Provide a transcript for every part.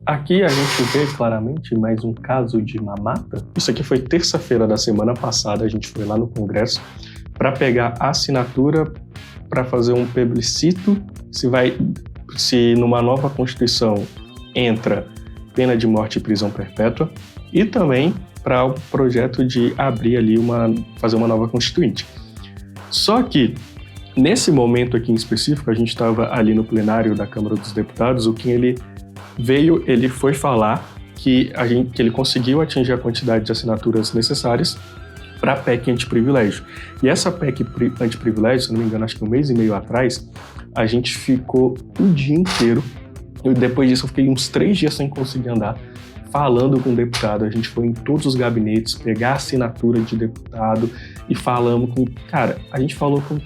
Aqui a gente vê claramente mais um caso de mamata. Isso aqui foi terça-feira da semana passada, a gente foi lá no Congresso para pegar a assinatura para fazer um plebiscito se numa nova Constituição entra pena de morte e prisão perpétua, e também para o projeto de abrir ali fazer uma nova Constituinte. Só que nesse momento aqui em específico, a gente estava ali no plenário da Câmara dos Deputados, o Kim ele foi falar que ele conseguiu atingir a quantidade de assinaturas necessárias para a PEC antiprivilégio. E essa PEC antiprivilégio, se não me engano, acho que 1 mês e meio atrás, a gente ficou o dia inteiro, e depois disso eu fiquei uns 3 dias sem conseguir andar, falando com o deputado. A gente foi em todos os gabinetes, pegar a assinatura de deputado e falamos com... Cara, a gente falou com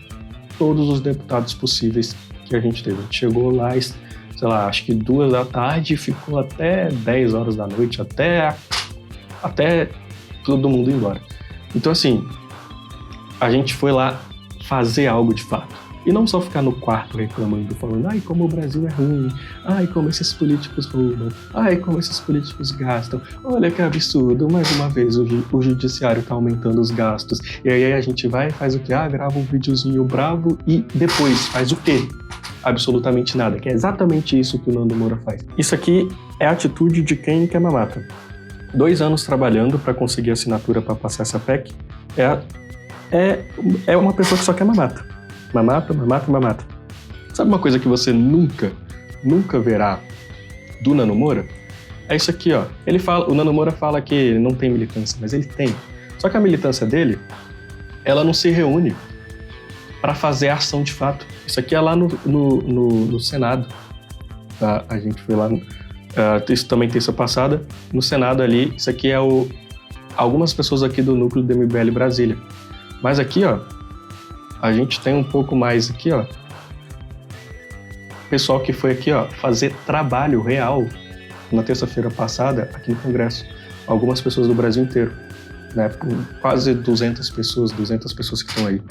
todos os deputados possíveis que a gente teve. A gente chegou lá, sei lá, acho que 2 da tarde, ficou até 10 horas da noite, até todo mundo ir embora. Então, assim, a gente foi lá fazer algo de fato. E não só ficar no quarto reclamando, falando, ai, como o Brasil é ruim, ai, como esses políticos roubam, ai, como esses políticos gastam, olha que absurdo, mais uma vez o judiciário tá aumentando os gastos. E aí a gente vai e faz o quê? Grava um videozinho bravo e depois faz o quê? Absolutamente nada, que é exatamente isso que o Nando Moura faz. Isso aqui é a atitude de quem quer mamata. 2 anos trabalhando para conseguir assinatura para passar essa PEC é uma pessoa que só quer mamata. Mamata. Sabe uma coisa que você nunca verá do Nando Moura? É isso aqui, ó. O Nando Moura fala que ele não tem militância, mas ele tem. Só que a militância dele, ela não se reúne para fazer ação de fato. Isso aqui é lá no Senado. Tá? A gente foi lá, isso também terça passada, no Senado ali. Isso aqui é algumas pessoas aqui do núcleo do MBL Brasília. Mas aqui, ó, a gente tem um pouco mais aqui, ó, pessoal que foi aqui, ó, fazer trabalho real na terça-feira passada aqui no Congresso. Algumas pessoas do Brasil inteiro, né? Quase 200 pessoas que estão aí.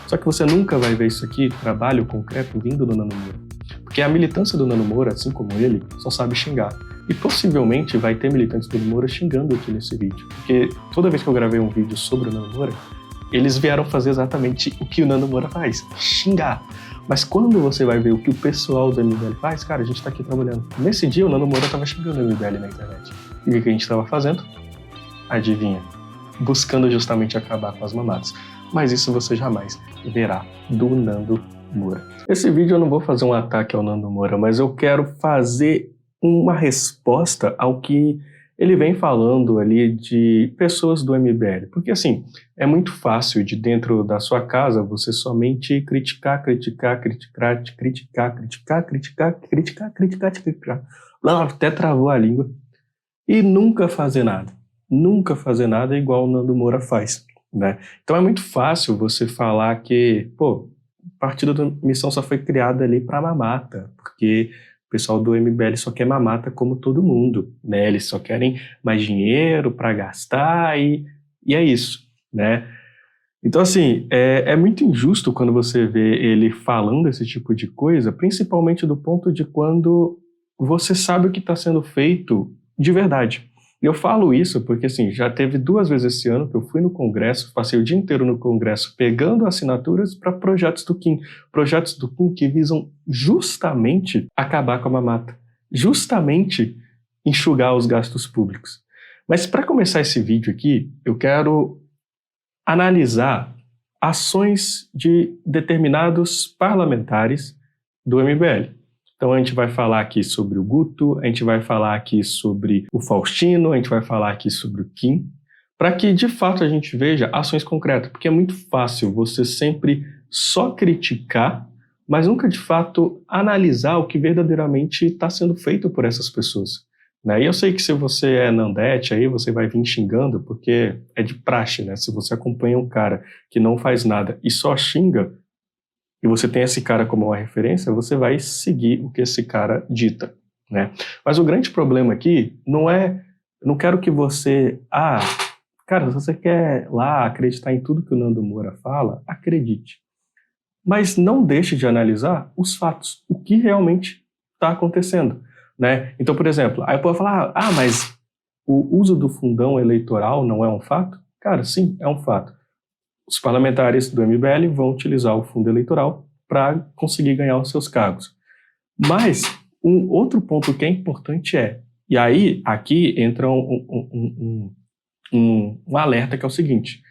Só que você nunca vai ver isso aqui, trabalho concreto, vindo do Nando Moura. Porque a militância do Nando Moura, assim como ele, só sabe xingar. E possivelmente vai ter militantes do Nando Moura xingando aqui nesse vídeo. Porque toda vez que eu gravei um vídeo sobre o Nando Moura, eles vieram fazer exatamente o que o Nando Moura faz, xingar. Mas quando você vai ver o que o pessoal do MBL faz, cara, a gente tá aqui trabalhando. Nesse dia, o Nando Moura tava xingando o MBL na internet. E o que a gente tava fazendo? Adivinha? Buscando justamente acabar com as mamatas. Mas isso você jamais verá do Nando Moura. Esse vídeo eu não vou fazer um ataque ao Nando Moura, mas eu quero fazer uma resposta ao que ele vem falando ali de pessoas do MBL. Porque, assim, é muito fácil de dentro da sua casa você somente criticar. Até travou a língua. E nunca fazer nada. Nunca fazer nada igual o Nando Moura faz, né? Então é muito fácil você falar que, o Partido da Missão só foi criado ali para mamata, porque o pessoal do MBL só quer mamata como todo mundo, né? Eles só querem mais dinheiro para gastar e é isso, né? Então, assim, é muito injusto quando você vê ele falando esse tipo de coisa, principalmente do ponto de quando você sabe o que está sendo feito de verdade. Eu falo isso porque, assim, já teve 2 vezes esse ano que eu fui no Congresso, passei o dia inteiro no Congresso pegando assinaturas para projetos do Kim que visam justamente acabar com a mamata, justamente enxugar os gastos públicos. Mas para começar esse vídeo aqui, eu quero analisar ações de determinados parlamentares do MBL. Então a gente vai falar aqui sobre o Guto, a gente vai falar aqui sobre o Faustino, a gente vai falar aqui sobre o Kim, para que de fato a gente veja ações concretas, porque é muito fácil você sempre só criticar, mas nunca de fato analisar o que verdadeiramente está sendo feito por essas pessoas, né? E eu sei que se você é Nandete, aí você vai vir xingando, porque é de praxe, né? Se você acompanha um cara que não faz nada e só xinga, e você tem esse cara como uma referência, você vai seguir o que esse cara dita, né? Mas o grande problema aqui não quero que você... cara, se você quer lá acreditar em tudo que o Nando Moura fala, acredite. Mas não deixe de analisar os fatos, o que realmente está acontecendo. né? Então, por exemplo, aí pode falar, mas o uso do fundão eleitoral não é um fato? Cara, sim, é um fato. Os parlamentares do MBL vão utilizar o fundo eleitoral para conseguir ganhar os seus cargos. Mas um outro ponto que é importante e aí aqui entra um alerta que é o seguinte,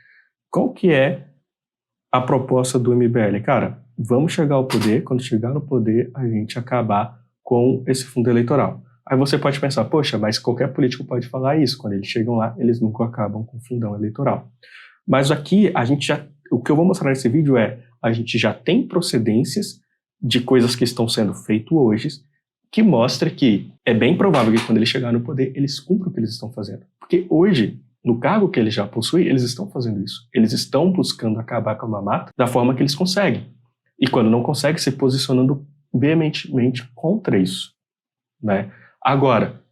qual que é a proposta do MBL? Cara, vamos chegar ao poder, quando chegar no poder, a gente acabar com esse fundo eleitoral. Aí você pode pensar, poxa, mas qualquer político pode falar isso, quando eles chegam lá, eles nunca acabam com o fundão eleitoral. Mas aqui, o que eu vou mostrar nesse vídeo a gente já tem procedências de coisas que estão sendo feitas hoje, que mostra que é bem provável que quando eles chegarem no poder, eles cumpram o que eles estão fazendo. Porque hoje, no cargo que eles já possuem, eles estão fazendo isso. Eles estão buscando acabar com a mamata da forma que eles conseguem. E quando não conseguem, se posicionando veementemente contra isso, né? Agora,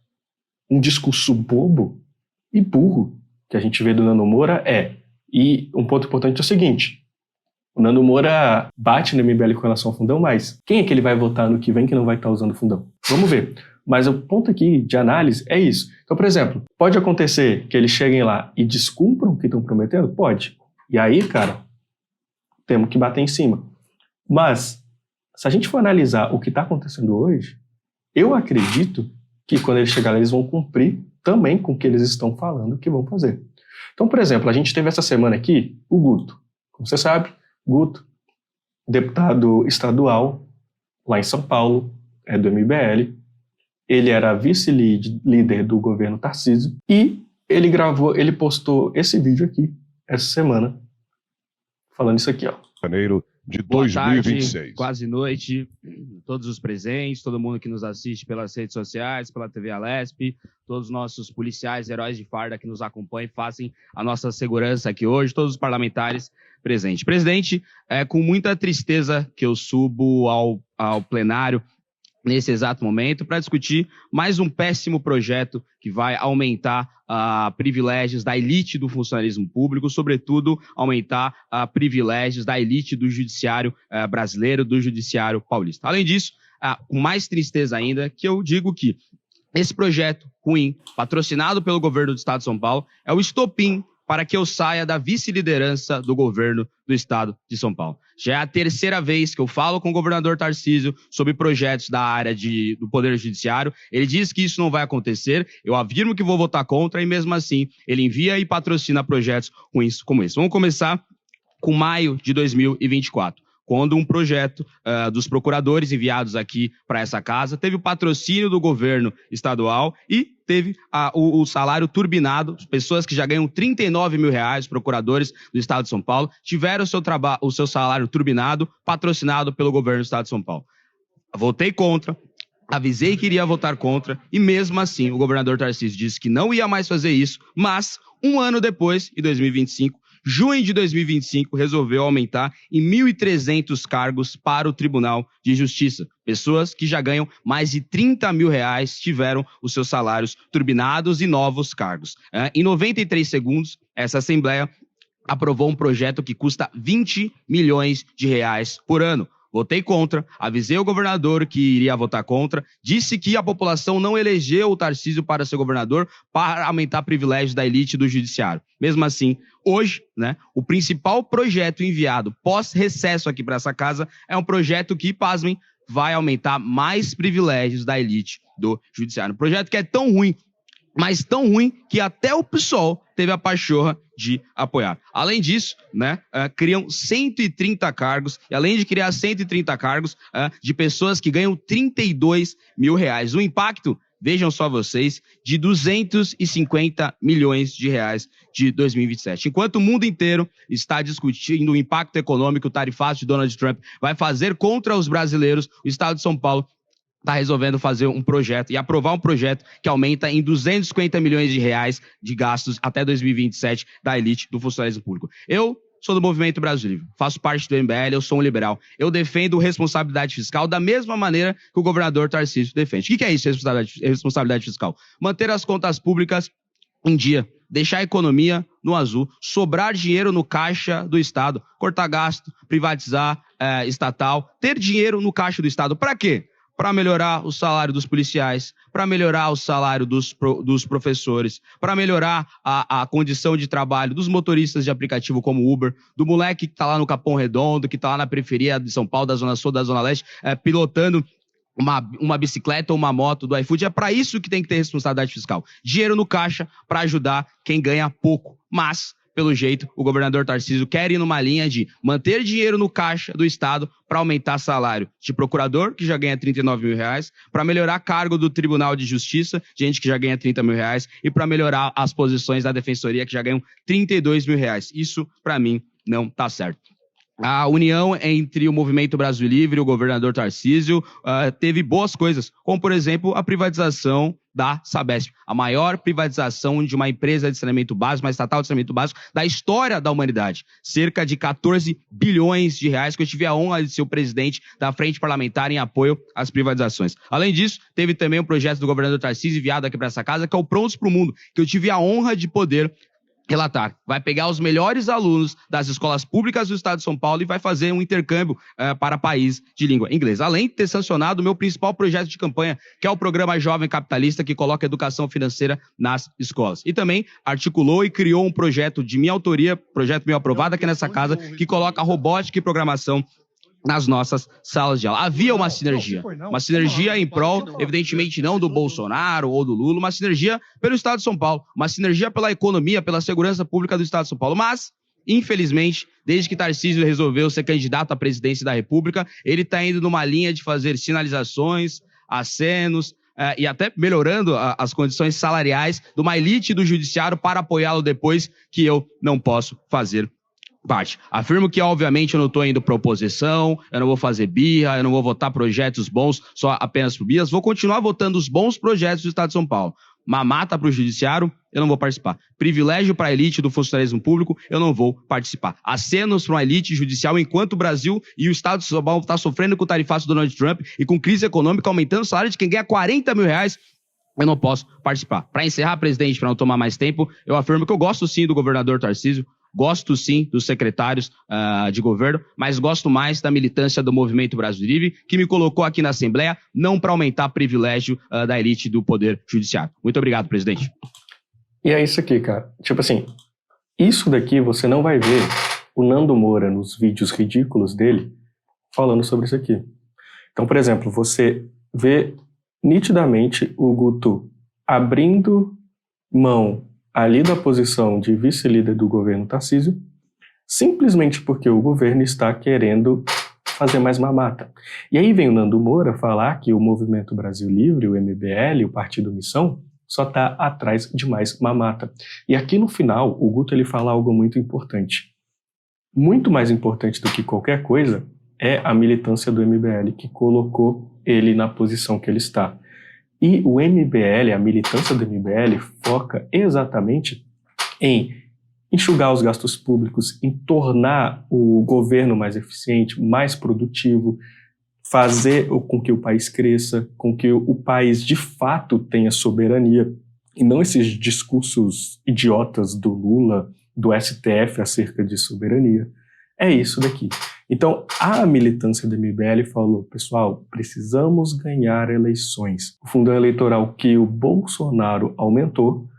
um discurso bobo e burro que a gente vê do Nando Moura e um ponto importante é o seguinte, o Nando Moura bate no MBL com relação ao fundão, mas quem é que ele vai votar no que vem que não vai estar usando o fundão? Vamos ver. Mas o ponto aqui de análise é isso. Então, por exemplo, pode acontecer que eles cheguem lá e descumpram o que estão prometendo? Pode. E aí, cara, temos que bater em cima. Mas, se a gente for analisar o que está acontecendo hoje, eu acredito que quando eles chegarem, eles vão cumprir também com o que eles estão falando que vão fazer. Então, por exemplo, a gente teve essa semana aqui o Guto. Como você sabe, Guto, deputado estadual lá em São Paulo, é do MBL. Ele era vice-líder do governo Tarcísio e ele postou esse vídeo aqui, essa semana, falando isso aqui, ó. Janeiro de Boa 2026. tarde, quase noite, todos os presentes, todo mundo que nos assiste pelas redes sociais, pela TV Alesp, todos os nossos policiais, heróis de farda que nos acompanham e fazem a nossa segurança aqui hoje, todos os parlamentares presentes. Presidente, é com muita tristeza que eu subo ao plenário nesse exato momento para discutir mais um péssimo projeto que vai aumentar privilégios da elite do funcionalismo público, sobretudo aumentar privilégios da elite do judiciário brasileiro, do judiciário paulista. Além disso, com mais tristeza ainda, que eu digo que esse projeto ruim, patrocinado pelo governo do estado de São Paulo, é o estopim para que eu saia da vice-liderança do governo do estado de São Paulo. Já é a terceira vez que eu falo com o governador Tarcísio sobre projetos da área do Poder Judiciário. Ele diz que isso não vai acontecer, eu afirmo que vou votar contra e mesmo assim ele envia e patrocina projetos ruins como esse. Vamos começar com maio de 2024. Quando um projeto dos procuradores enviados aqui para essa casa teve o patrocínio do governo estadual e teve o salário turbinado. Pessoas que já ganham R$39 mil, procuradores do estado de São Paulo, tiveram o seu salário turbinado, patrocinado pelo governo do estado de São Paulo. Votei contra, avisei que iria votar contra e mesmo assim o governador Tarcísio disse que não ia mais fazer isso, mas um ano depois, em 2025, junho de 2025, resolveu aumentar em 1.300 cargos para o Tribunal de Justiça. Pessoas que já ganham mais de R$30 mil tiveram os seus salários turbinados e novos cargos. Em 93 segundos, essa Assembleia aprovou um projeto que custa R$20 milhões por ano. Votei contra, avisei o governador que iria votar contra, disse que a população não elegeu o Tarcísio para ser governador para aumentar privilégios da elite do judiciário. Mesmo assim, hoje, o principal projeto enviado pós-recesso aqui para essa casa é um projeto que, pasmem, vai aumentar mais privilégios da elite do judiciário. Um projeto que é tão ruim, mas tão ruim que até o PSOL teve a pachorra de apoiar. Além disso, criam 130 cargos, e além de criar 130 cargos de pessoas que ganham R$32 mil. O impacto, vejam só vocês, de R$250 milhões de 2027. Enquanto o mundo inteiro está discutindo o impacto econômico, o tarifaço de Donald Trump vai fazer contra os brasileiros, o estado de São Paulo está resolvendo fazer um projeto e aprovar um projeto que aumenta em R$250 milhões de gastos até 2027 da elite do funcionalismo público. Eu sou do Movimento Brasil Livre, faço parte do MBL, eu sou um liberal. Eu defendo responsabilidade fiscal da mesma maneira que o governador Tarcísio defende. O que é isso, responsabilidade fiscal? Manter as contas públicas em dia, deixar a economia no azul, sobrar dinheiro no caixa do Estado, cortar gasto, privatizar estatal, ter dinheiro no caixa do Estado. Para quê? para melhorar o salário dos policiais, para melhorar o salário dos professores, para melhorar a condição de trabalho dos motoristas de aplicativo como Uber, do moleque que está lá no Capão Redondo, que está lá na periferia de São Paulo, da Zona Sul, da Zona Leste, pilotando uma bicicleta ou uma moto do iFood. É para isso que tem que ter responsabilidade fiscal. Dinheiro no caixa para ajudar quem ganha pouco. Mas, pelo jeito, o governador Tarcísio quer ir numa linha de manter dinheiro no caixa do Estado para aumentar salário de procurador, que já ganha 39 mil reais, para melhorar cargo do Tribunal de Justiça, gente que já ganha 30 mil reais, e para melhorar as posições da Defensoria, que já ganham 32 mil reais. Isso, para mim, não está certo. A união entre o Movimento Brasil Livre e o governador Tarcísio teve boas coisas, como, por exemplo, a privatização da Sabesp, a maior privatização de uma empresa de saneamento básico, uma estatal de saneamento básico da história da humanidade. Cerca de 14 bilhões de reais, que eu tive a honra de ser o presidente da Frente Parlamentar em apoio às privatizações. Além disso, teve também um projeto do governador Tarcísio enviado aqui para essa casa, que é o Prontos para o Mundo, que eu tive a honra de poder relatar. Vai pegar os melhores alunos das escolas públicas do estado de São Paulo e vai fazer um intercâmbio para país de língua inglesa. Além de ter sancionado o meu principal projeto de campanha, que é o Programa Jovem Capitalista, que coloca educação financeira nas escolas. E também articulou e criou um projeto de minha autoria, projeto meu aprovado aqui nessa casa, que coloca robótica e programação nas nossas salas de aula. Havia uma sinergia em prol, evidentemente não do Bolsonaro ou do Lula, uma sinergia pelo Estado de São Paulo, uma sinergia pela economia, pela segurança pública do Estado de São Paulo, mas, infelizmente, desde que Tarcísio resolveu ser candidato à presidência da República, ele está indo numa linha de fazer sinalizações, acenos, e até melhorando as condições salariais de uma elite do judiciário para apoiá-lo depois, que eu não posso fazer parte. Afirmo que, obviamente, eu não estou indo para oposição, eu não vou fazer birra, eu não vou votar projetos bons só apenas por birras, vou continuar votando os bons projetos do Estado de São Paulo. Mamata para o judiciário, eu não vou participar. Privilégio para a elite do funcionalismo público, eu não vou participar. Acenos para uma elite judicial, enquanto o Brasil e o Estado de São Paulo estão sofrendo com o tarifaço do Donald Trump e com crise econômica, aumentando o salário de quem ganha 40 mil reais, eu não posso participar. Para encerrar, presidente, para não tomar mais tempo, eu afirmo que eu gosto sim do governador Tarcísio, gosto sim dos secretários de governo, mas gosto mais da militância do Movimento Brasil Livre, que me colocou aqui na Assembleia, não para aumentar privilégio da elite do Poder Judiciário. Muito obrigado, presidente. E é isso aqui, cara. Tipo assim, isso daqui você não vai ver o Nando Moura nos vídeos ridículos dele falando sobre isso aqui. Então, por exemplo, você vê nitidamente o Guto abrindo mão ali da posição de vice-líder do governo Tarcísio, simplesmente porque o governo está querendo fazer mais mamata. E aí vem o Nando Moura falar que o Movimento Brasil Livre, o MBL, o Partido Missão, só está atrás de mais mamata. E aqui no final, o Guto ele fala algo muito importante. Muito mais importante do que qualquer coisa é a militância do MBL, que colocou ele na posição que ele está. E o MBL, a militância do MBL, foca exatamente em enxugar os gastos públicos, em tornar o governo mais eficiente, mais produtivo, fazer com que o país cresça, com que o país de fato tenha soberania, e não esses discursos idiotas do Lula, do STF acerca de soberania. É isso daqui. Então, a militância do MBL falou, pessoal, precisamos ganhar eleições. O fundo eleitoral que o Bolsonaro aumentou,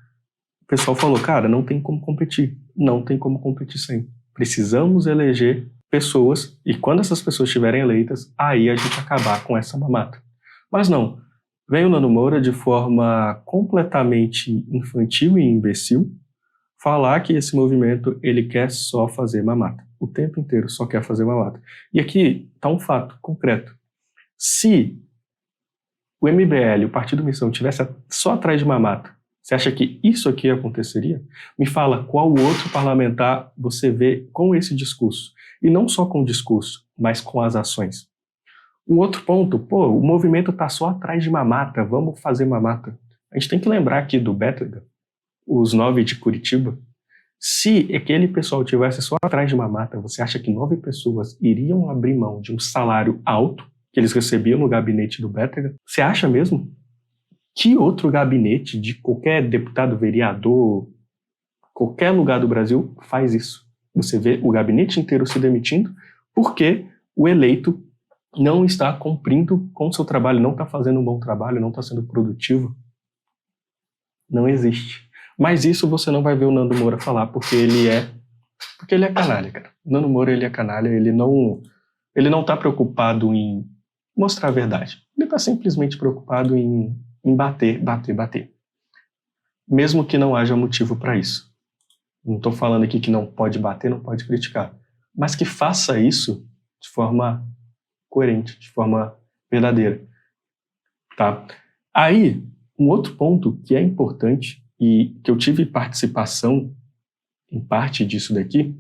o pessoal falou, cara, não tem como competir. Não tem como competir sem. Precisamos eleger pessoas, e quando essas pessoas estiverem eleitas, aí a gente acabar com essa mamata. Mas não. Vem o Nando Moura de forma completamente infantil e imbecil falar que esse movimento ele quer só fazer mamata. O tempo inteiro só quer fazer mamata. E aqui está um fato concreto. Se o MBL, o Partido Missão, tivesse só atrás de mamata, você acha que isso aqui aconteceria? Me fala qual outro parlamentar você vê com esse discurso. E não só com o discurso, mas com as ações. Um outro ponto, o movimento está só atrás de mamata, vamos fazer mamata. A gente tem que lembrar aqui do Bétega, os 9 de Curitiba. Se aquele pessoal tivesse só atrás de mamata, você acha que 9 pessoas iriam abrir mão de um salário alto que eles recebiam no gabinete do Bétega? Você acha mesmo? Que outro gabinete de qualquer deputado, vereador, qualquer lugar do Brasil faz isso? Você vê o gabinete inteiro se demitindo porque o eleito não está cumprindo com o seu trabalho, não está fazendo um bom trabalho, não está sendo produtivo, não existe. Mas isso você não vai ver o Nando Moura falar, porque ele é canalha, cara. O Nando Moura, ele é canalha, ele não está preocupado em mostrar a verdade. Ele está simplesmente preocupado em bater. Mesmo que não haja motivo para isso. Não estou falando aqui que não pode bater, não pode criticar. Mas que faça isso de forma coerente, de forma verdadeira. Tá? Aí, um outro ponto que é importante e que eu tive participação em parte disso daqui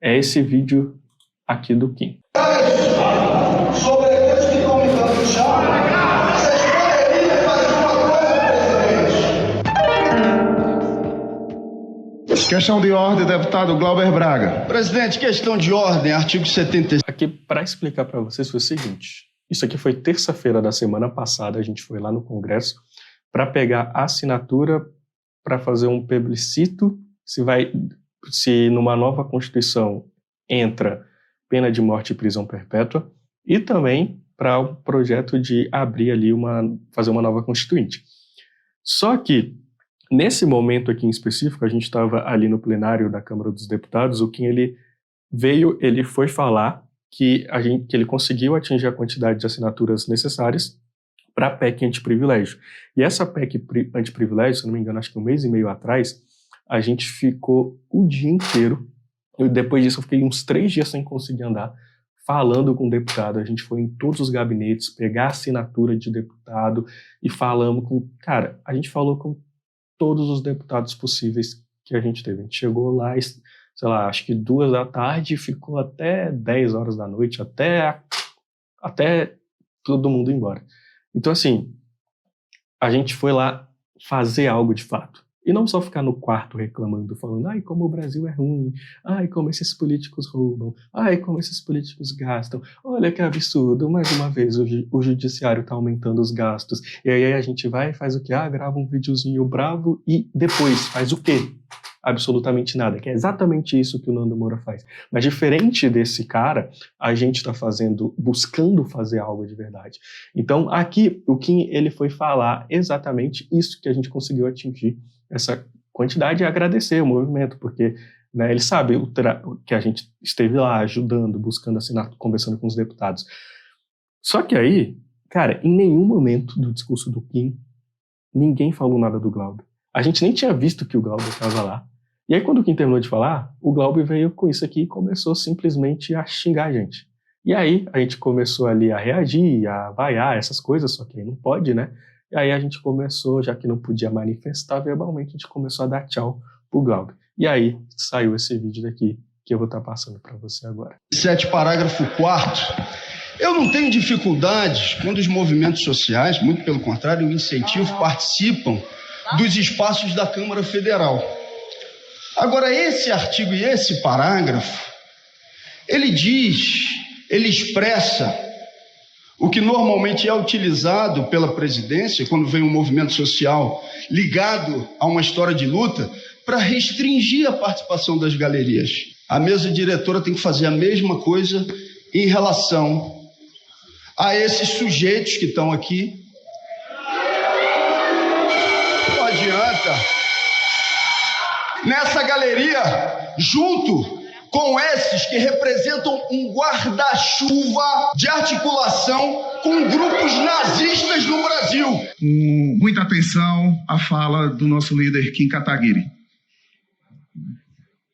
é esse vídeo aqui do Kim. Sobre aqueles que estão me dando chá, vocês poderiam fazer uma coisa, presidente? Questão de ordem, deputado Glauber Braga. Presidente, questão de ordem, artigo 76. Aqui, para explicar para vocês, foi o seguinte. Isso aqui foi terça-feira da semana passada, a gente foi lá no Congresso para pegar a assinatura para fazer um plebiscito se numa nova Constituição entra pena de morte e prisão perpétua, e também para o projeto de abrir ali fazer uma nova Constituinte. Só que, nesse momento aqui em específico, a gente estava ali no plenário da Câmara dos Deputados, o Kim, ele foi falar que ele conseguiu atingir a quantidade de assinaturas necessárias para a PEC antiprivilégio. E essa PEC antiprivilégio, se não me engano, acho que 1 mês e meio atrás, a gente ficou o dia inteiro, e depois disso eu fiquei uns 3 dias sem conseguir andar, falando com o deputado. A gente foi em todos os gabinetes, pegar a assinatura de deputado e a gente falou com todos os deputados possíveis que a gente teve. A gente chegou lá, sei lá, acho que 2 da tarde e ficou até 10 horas da noite, até todo mundo ir embora. Então, assim, a gente foi lá fazer algo de fato. E não só ficar no quarto reclamando, falando, ai, como o Brasil é ruim, ai, como esses políticos roubam, ai, como esses políticos gastam, olha que absurdo, mais uma vez o judiciário está aumentando os gastos. E aí a gente vai e faz o quê? Grava um videozinho bravo e depois faz o quê? Absolutamente nada, que é exatamente isso que o Nando Moura faz. Mas diferente desse cara, a gente está buscando fazer algo de verdade. Então aqui o Kim, ele foi falar exatamente isso que a gente conseguiu atingir, essa quantidade, e agradecer o movimento, porque ele sabe que a gente esteve lá ajudando, buscando assinar, conversando com os deputados. Só que aí, cara, em nenhum momento do discurso do Kim, ninguém falou nada do Glauber. A gente nem tinha visto que o Glauber estava lá. E aí, quando o Kim terminou de falar, o Glauber veio com isso aqui e começou simplesmente a xingar a gente. E aí, a gente começou ali a reagir, a vaiar essas coisas, só que aí não pode, né? E aí a gente começou, já que não podia manifestar verbalmente, a gente começou a dar tchau pro Glauber. E aí, saiu esse vídeo daqui, que eu vou estar passando para você agora. 7, parágrafo 4º. Eu não tenho dificuldades quando os movimentos sociais, muito pelo contrário, eu incentivo, participam dos espaços da Câmara Federal. Agora, esse artigo e esse parágrafo, ele expressa o que normalmente é utilizado pela presidência, quando vem um movimento social ligado a uma história de luta, para restringir a participação das galerias. A mesa diretora tem que fazer a mesma coisa em relação a esses sujeitos que estão aqui. Não adianta. Nessa galeria, junto com esses que representam um guarda-chuva de articulação com grupos nazistas no Brasil. Com muita atenção à fala do nosso líder Kim Kataguiri.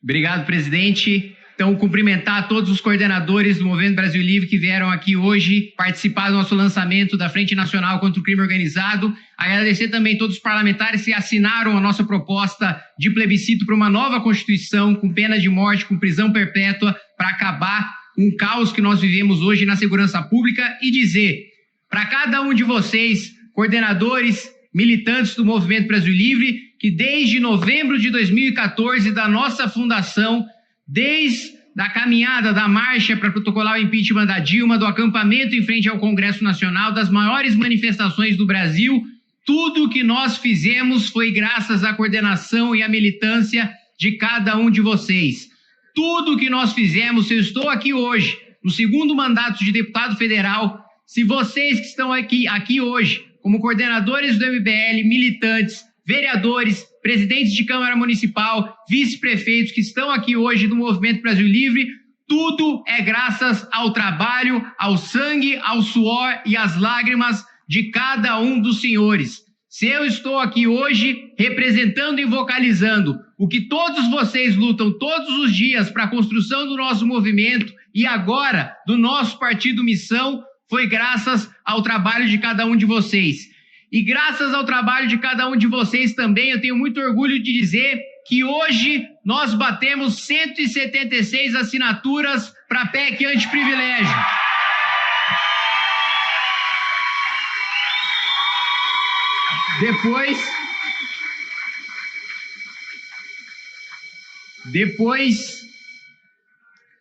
Obrigado, presidente. Então, cumprimentar todos os coordenadores do Movimento Brasil Livre que vieram aqui hoje participar do nosso lançamento da Frente Nacional contra o Crime Organizado. Agradecer também todos os parlamentares que assinaram a nossa proposta de plebiscito para uma nova Constituição com pena de morte, com prisão perpétua, para acabar com o caos que nós vivemos hoje na segurança pública, e dizer para cada um de vocês, coordenadores, militantes do Movimento Brasil Livre, que desde novembro de 2014, da nossa fundação, desde a caminhada da marcha para protocolar o impeachment da Dilma, do acampamento em frente ao Congresso Nacional, das maiores manifestações do Brasil, tudo que nós fizemos foi graças à coordenação e à militância de cada um de vocês. Tudo que nós fizemos, eu estou aqui hoje no segundo mandato de deputado federal. Se vocês que estão aqui hoje, como coordenadores do MBL, militantes, vereadores, presidentes de Câmara Municipal, vice-prefeitos que estão aqui hoje do Movimento Brasil Livre, tudo é graças ao trabalho, ao sangue, ao suor e às lágrimas de cada um dos senhores. Se eu estou aqui hoje representando e vocalizando o que todos vocês lutam todos os dias para a construção do nosso movimento e agora do nosso partido Missão, foi graças ao trabalho de cada um de vocês. E graças ao trabalho de cada um de vocês também, eu tenho muito orgulho de dizer que hoje nós batemos 176 assinaturas para a PEC antiprivilégio.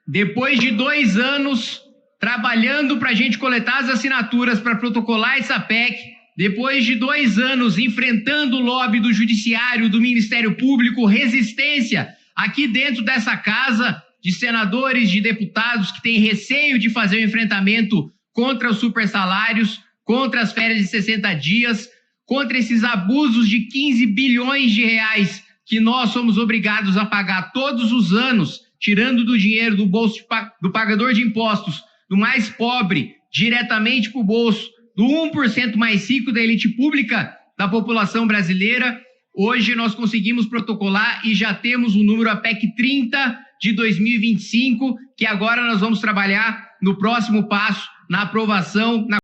Depois de 2 anos trabalhando para a gente coletar as assinaturas para protocolar essa PEC, depois de 2 anos enfrentando o lobby do Judiciário, do Ministério Público, resistência aqui dentro dessa casa de senadores, de deputados que têm receio de fazer o enfrentamento contra os supersalários, contra as férias de 60 dias, contra esses abusos de 15 bilhões de reais que nós somos obrigados a pagar todos os anos, tirando do dinheiro do bolso do pagador de impostos, do mais pobre, diretamente para o bolso do 1% mais rico da elite pública da população brasileira. Hoje nós conseguimos protocolar e já temos o número, a PEC 30 de 2025, que agora nós vamos trabalhar no próximo passo, na aprovação, na